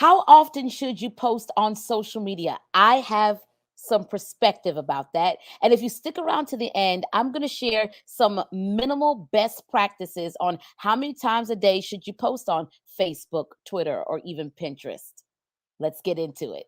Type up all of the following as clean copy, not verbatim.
How often should you post on social media? I have some perspective about that. And if you stick around to the end, I'm going to share some minimal best practices on how many times a day should you post on Facebook, Twitter, or even Pinterest. Let's get into it.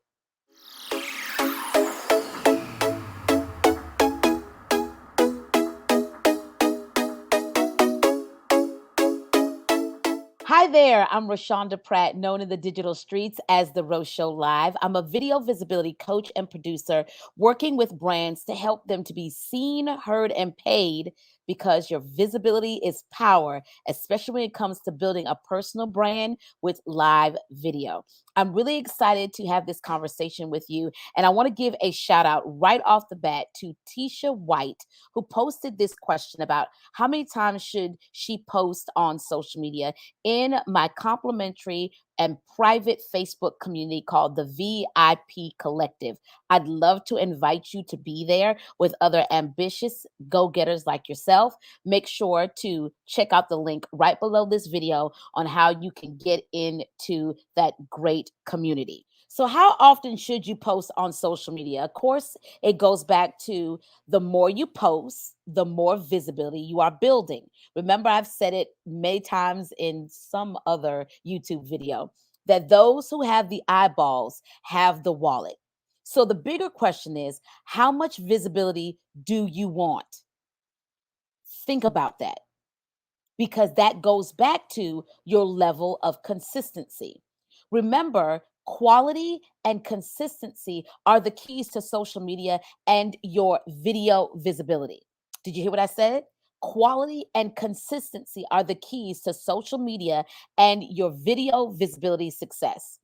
Hi there, I'm Rashonda Pratt, known in the digital streets as The Rose Show Live. I'm a video visibility coach and producer working with brands to help them to be seen, heard, and paid because your visibility is power, especially when it comes to building a personal brand with live video. I'm really excited to have this conversation with you, and I want to give a shout out right off the bat to Tisha White, who posted this question about how many times should she post on social media in my complimentary and private Facebook community called the VIP Collective. I'd love to invite you to be there with other ambitious go-getters like yourself. Make sure to check out the link right below this video on how you can get into that great community. So, how often should you post on social media? Of course, it goes back to the more you post, the more visibility you are building. Remember, I've said it many times in some other YouTube video that those who have the eyeballs have the wallet. So the bigger question is, how much visibility do you want? Think about that, because that goes back to your level of consistency. Remember, quality and consistency are the keys to social media and your video visibility. Did you hear what I said? Quality and consistency are the keys to social media and your video visibility success.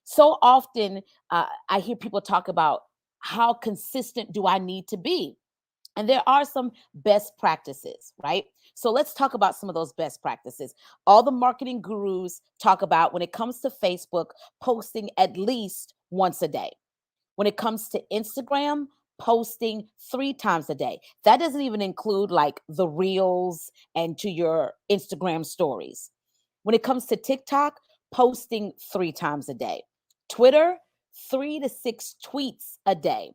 So often, I hear people talk about how consistent do I need to be? And there are some best practices, right? So let's talk about some of those best practices. All the marketing gurus talk about when it comes to Facebook, posting at least once a day. When it comes to Instagram, posting 3 times a day. That doesn't even include like the reels and to your Instagram stories. When it comes to TikTok, posting 3 times a day. Twitter, 3 to 6 tweets a day.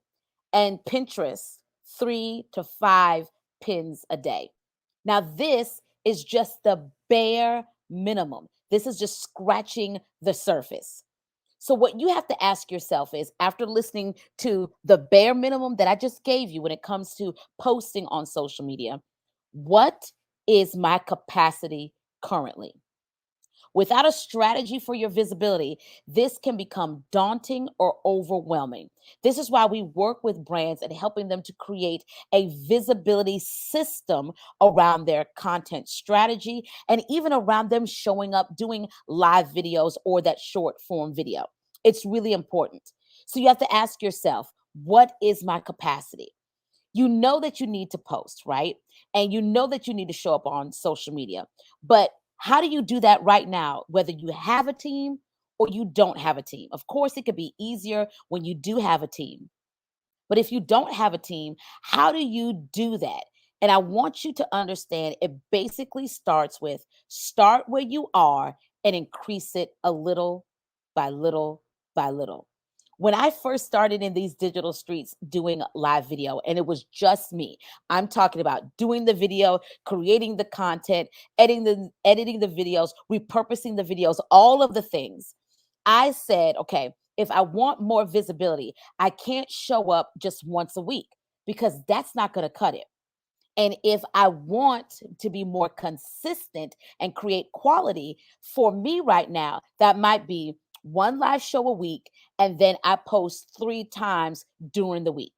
And Pinterest, 3 to 5 pins a day. Now, this is just the bare minimum. This is just scratching the surface. So, what you have to ask yourself is, after listening to the bare minimum that I just gave you when it comes to posting on social media, what is my capacity currently? Without a strategy for your visibility, this can become daunting or overwhelming. This is why we work with brands and helping them to create a visibility system around their content strategy and even around them showing up doing live videos or that short form video. It's really important. So you have to ask yourself, what is my capacity? You know that you need to post, right? And you know that you need to show up on social media. But how do you do that right now, whether you have a team or you don't have a team? Of course, it could be easier when you do have a team. But if you don't have a team, how do you do that? And I want you to understand it basically starts with start where you are and increase it a little by little by little. When I first started in these digital streets doing live video, and it was just me, I'm talking about doing the video, creating the content, editing the videos, repurposing the videos, all of the things. I said, okay, if I want more visibility, I can't show up just once a week because that's not going to cut it. And if I want to be more consistent and create quality for me right now, that might be one live show a week, and then I post 3 times during the week.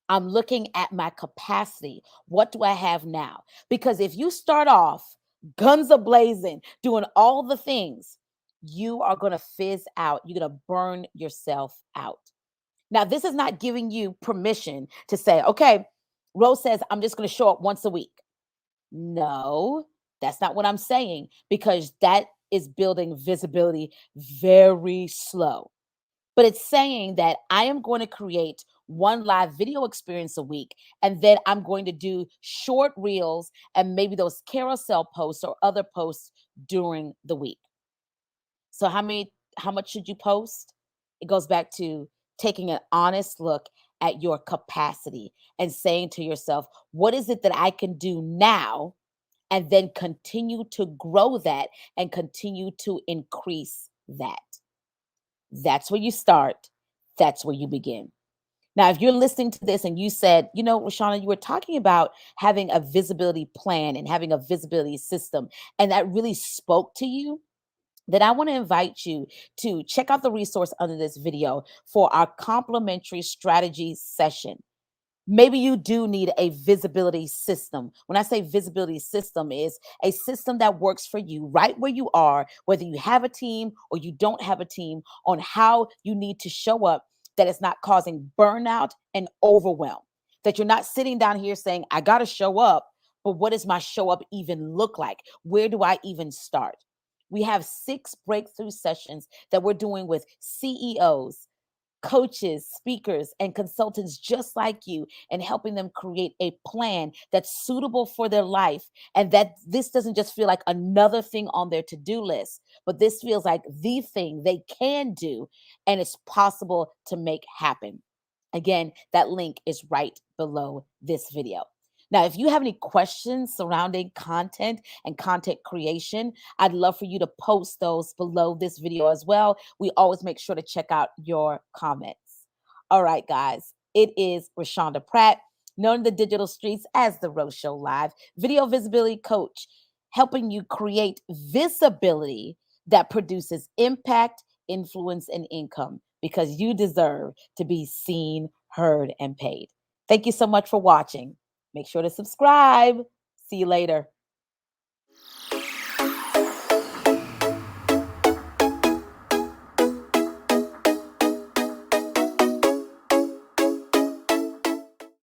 I'm looking at my capacity. What do I have now? Because if you start off guns a blazing, doing all the things, you are going to fizz out. You're going to burn yourself out. Now, this is not giving you permission to say, okay, Rose says, I'm just going to show up once a week. No, that's not what I'm saying, because that is building visibility very slow. But it's saying that I am going to create one live video experience a week, and then I'm going to do short reels and maybe those carousel posts or other posts during the week. So, how many how much should you post? It goes back to taking an honest look at your capacity and saying to yourself, what is it that I can do now? And then continue to grow that and continue to increase that. That's where you start. That's where you begin. Now, if you're listening to this and you said, you know, Rashana, you were talking about having a visibility plan and having a visibility system, and that really spoke to you, then I want to invite you to check out the resource under this video for our complimentary strategy session. Maybe you do need a visibility system. When I say visibility system, is a system that works for you right where you are, whether you have a team or you don't have a team, on how you need to show up, that it's not causing burnout and overwhelm. That you're not sitting down here saying, I got to show up, but what does my show up even look like? Where do I even start? We have 6 breakthrough sessions that we're doing with CEOs, coaches, speakers, and consultants just like you, and helping them create a plan that's suitable for their life. And that this doesn't just feel like another thing on their to-do list, but this feels like the thing they can do and it's possible to make happen. Again, that link is right below this video. Now, if you have any questions surrounding content and content creation, I'd love for you to post those below this video as well. We always make sure to check out your comments. All right, guys, it is Rashonda Pratt, known in the digital streets as the Rose Show Live, video visibility coach, helping you create visibility that produces impact, influence, and income, because you deserve to be seen, heard, and paid. Thank you so much for watching. Make sure to subscribe. See you later.